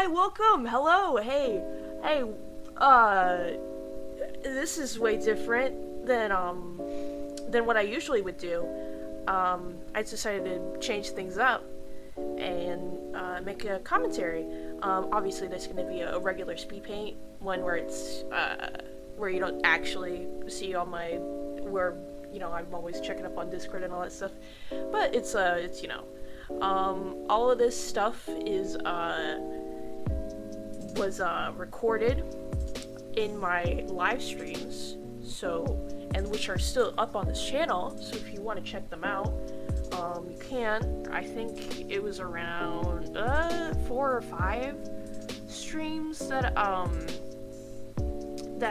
Hi, welcome. Hello. Hey. Hey. This is way different than what I usually would do. I decided to change things up and make a commentary. Obviously, there's going to be a regular speed paint one where it's where you don't actually see all my I'm always checking up on Discord and all that stuff. But it's all of this stuff was recorded in my live streams, and which are still up on this channel. So if you want to check them out, you can. I think it was around 4 or 5 streams that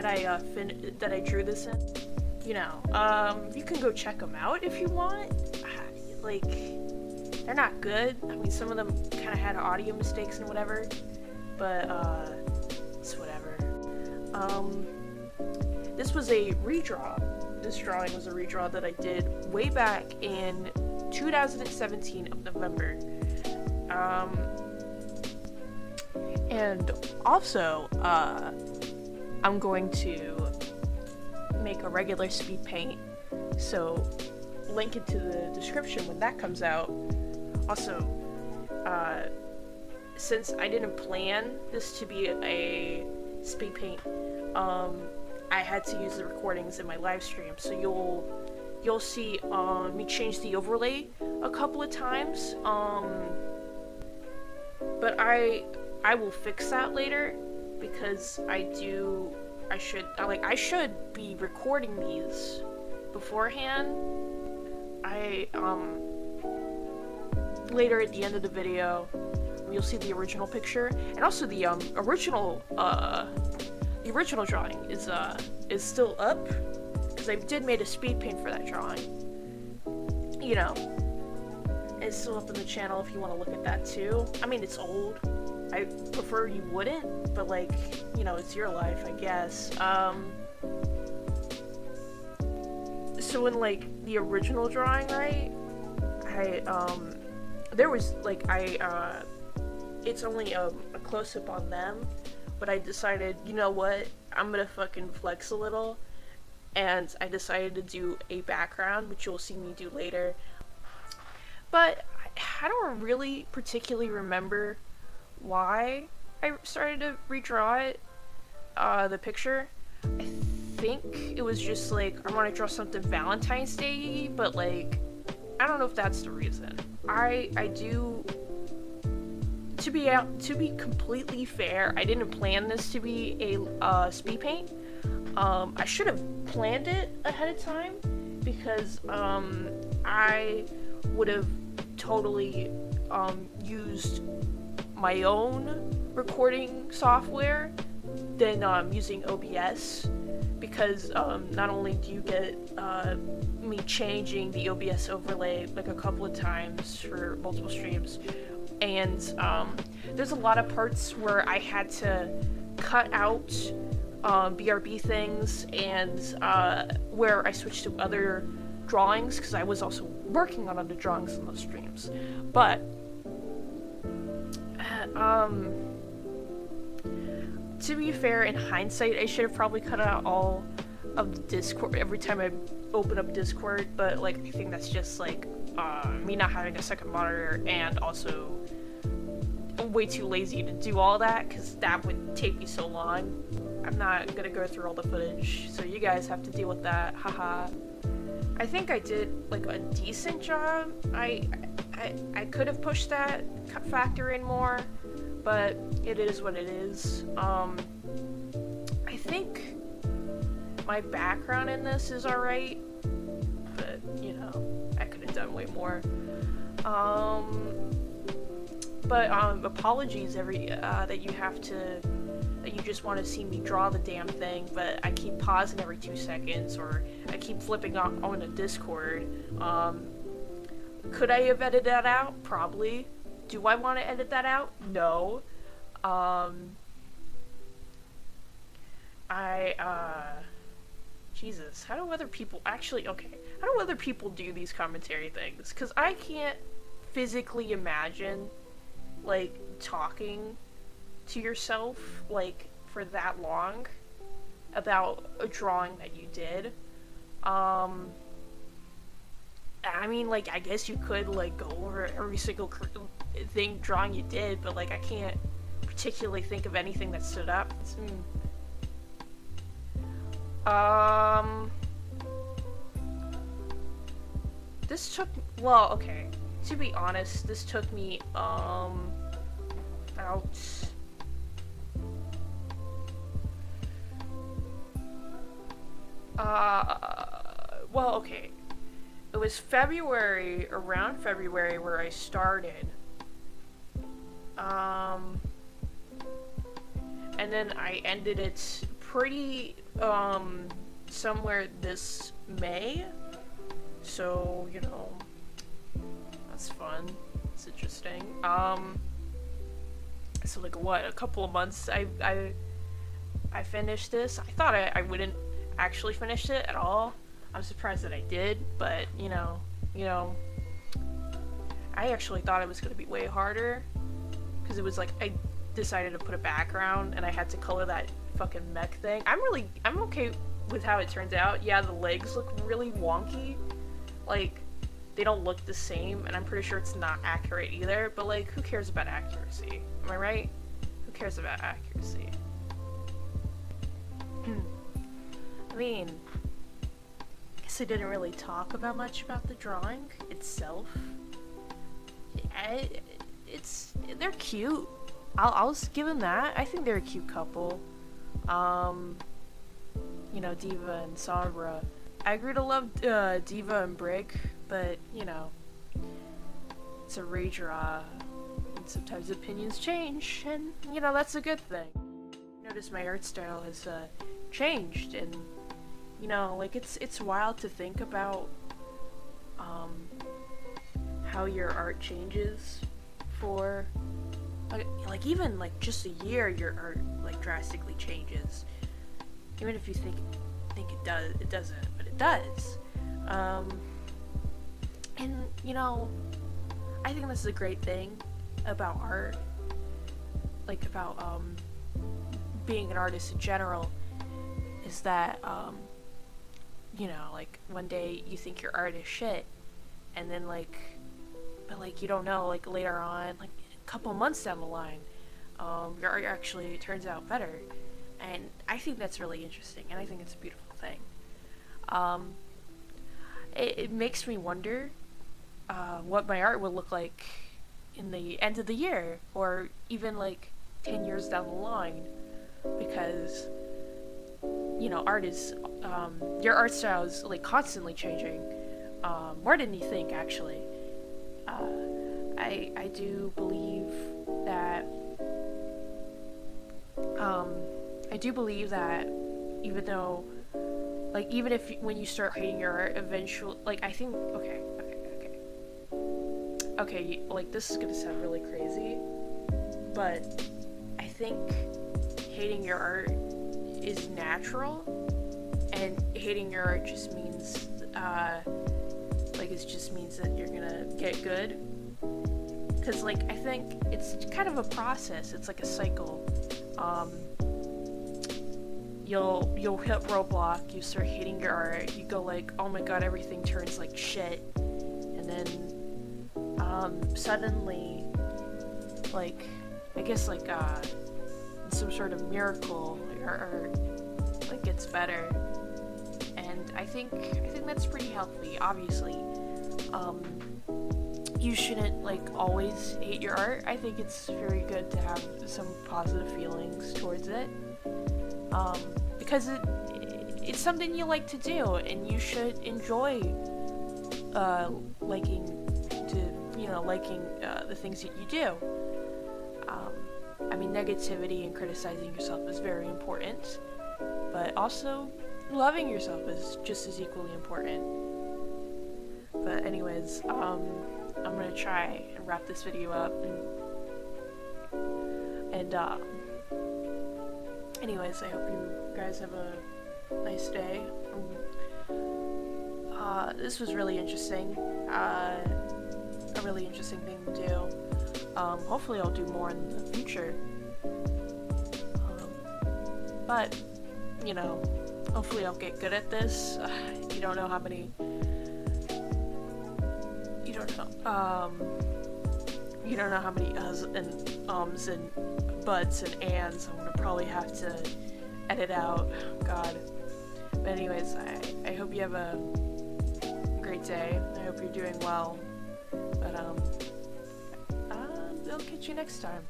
I drew this in. You can go check them out if you want. Like, they're not good. I mean, some of them kind of had audio mistakes and whatever, but it's whatever. This was a redraw. This drawing was a redraw that I did way back in 2017 of November. And also, I'm going to make a regular speed paint, so link it to the description when that comes out. Also, since I didn't plan this to be a speed paint, I had to use the recordings in my live stream, so you'll see me change the overlay a couple of times, but I will fix that later, because I should be recording these beforehand. Later at the end of the video, you'll see the original picture, and also the original drawing is still up, because I did made a speed paint for that drawing. It's still up on the channel if you want to look at that too. I mean, it's old. I prefer you wouldn't, but like, it's your life, I guess. So in like the original drawing, right? It's only a close-up on them, but I decided, you know what, I'm gonna fucking flex a little, and I decided to do a background, which you'll see me do later. But I don't really particularly remember why I started to redraw it, the picture. I think it was just like, I want to draw something Valentine's Day, but like, I don't know if that's the reason. I do, to be completely fair, I didn't plan this to be a speed paint. I should have planned it ahead of time, because I would have totally used my own recording software than using OBS, because not only do you get me changing the OBS overlay like a couple of times for multiple streams, and there's a lot of parts where I had to cut out BRB things, and where I switched to other drawings, because I was also working on other drawings in those streams. But to be fair, in hindsight, I should have probably cut out all of the Discord every time I open up Discord, but like, I think that's just like me not having a second monitor, and also I'm way too lazy to do all that, because that would take me so long. I'm not gonna go through all the footage, so you guys have to deal with that, haha. I think I did like a decent job. I could have pushed that factor in more, but it is what it is. I think my background in this is alright, but I could have done way more. But apologies that you just want to see me draw the damn thing, but I keep pausing every 2 seconds, or I keep flipping on a Discord. Could I have edited that out? Probably. Do I want to edit that out? No. Jesus, how do other people do these commentary things? Because I can't physically imagine, like, talking to yourself, like, for that long about a drawing that you did. I mean, like, I guess you could, like, go over every single drawing you did, but, like, I can't particularly think of anything that stood up. This took, well, okay, to be honest, this took me, about, well, okay, it was February, around February where I started, and then I ended it pretty, somewhere this May, so, you know, that's fun, it's interesting. So like what, a couple of months I finished this. I thought I wouldn't actually finish it at all. I'm surprised that I did, but you know, I actually thought it was gonna be way harder, because it was like, I decided to put a background and I had to color that fucking mech thing. I'm okay with how it turns out. Yeah, the legs look really wonky, like, they don't look the same, and I'm pretty sure it's not accurate either, but like, who cares about accuracy? Am I right? Who cares about accuracy? I mean, I guess I didn't really talk about much about the drawing itself. They're cute. I'll give them that. I think they're a cute couple. You know, D.va and Sombra. I grew to love D.va and Brig, but, you know, it's a redraw, and sometimes opinions change, and, you know, that's a good thing. Notice my art style has changed, and, you know, like, it's wild to think about how your art changes for, like, even, like, just a year, your art, like, drastically changes. Even if you think it doesn't, but it does. And, you know, I think this is a great thing about art, like, about, being an artist in general, is that, you know, like, one day you think your art is shit, and then, like, but, like, you don't know, like, later on, like, a couple months down the line, your art actually turns out better. And I think that's really interesting, and I think it's a beautiful thing. It makes me wonder what my art will look like in the end of the year, or even like 10 years down the line, because, you know, art is, your art style is like constantly changing, more than you think, actually. I do believe that, even though, like, even if, when you start hating your art, eventually, like, I think, okay, like, this is gonna sound really crazy, but I think hating your art is natural, and hating your art just means, like, it just means that you're gonna get good, because, like, I think it's kind of a process, it's like a cycle. You'll hit roadblock, you start hating your art, you go like, oh my god, everything turns like shit, and then, suddenly, like, I guess, like, some sort of miracle, your art, like, gets better, and I think that's pretty healthy. Obviously, you shouldn't, like, always hate your art. I think it's very good to have some positive feelings towards it, because it's something you like to do, and you should enjoy liking the things that you do. I mean, negativity and criticizing yourself is very important, but also loving yourself is just as equally important. But anyways, I'm gonna try and wrap this video up, and anyways, I hope you guys have a nice day. This was really interesting, a really interesting thing to do. Hopefully I'll do more in the future. But, you know, hopefully I'll get good at this. You don't know how many... You don't know, you don't know how many uhs and ums and buts and ands I'm gonna probably have to edit out. God. But anyways, I hope you have a great day. I hope you're doing well. But, I'll catch you next time.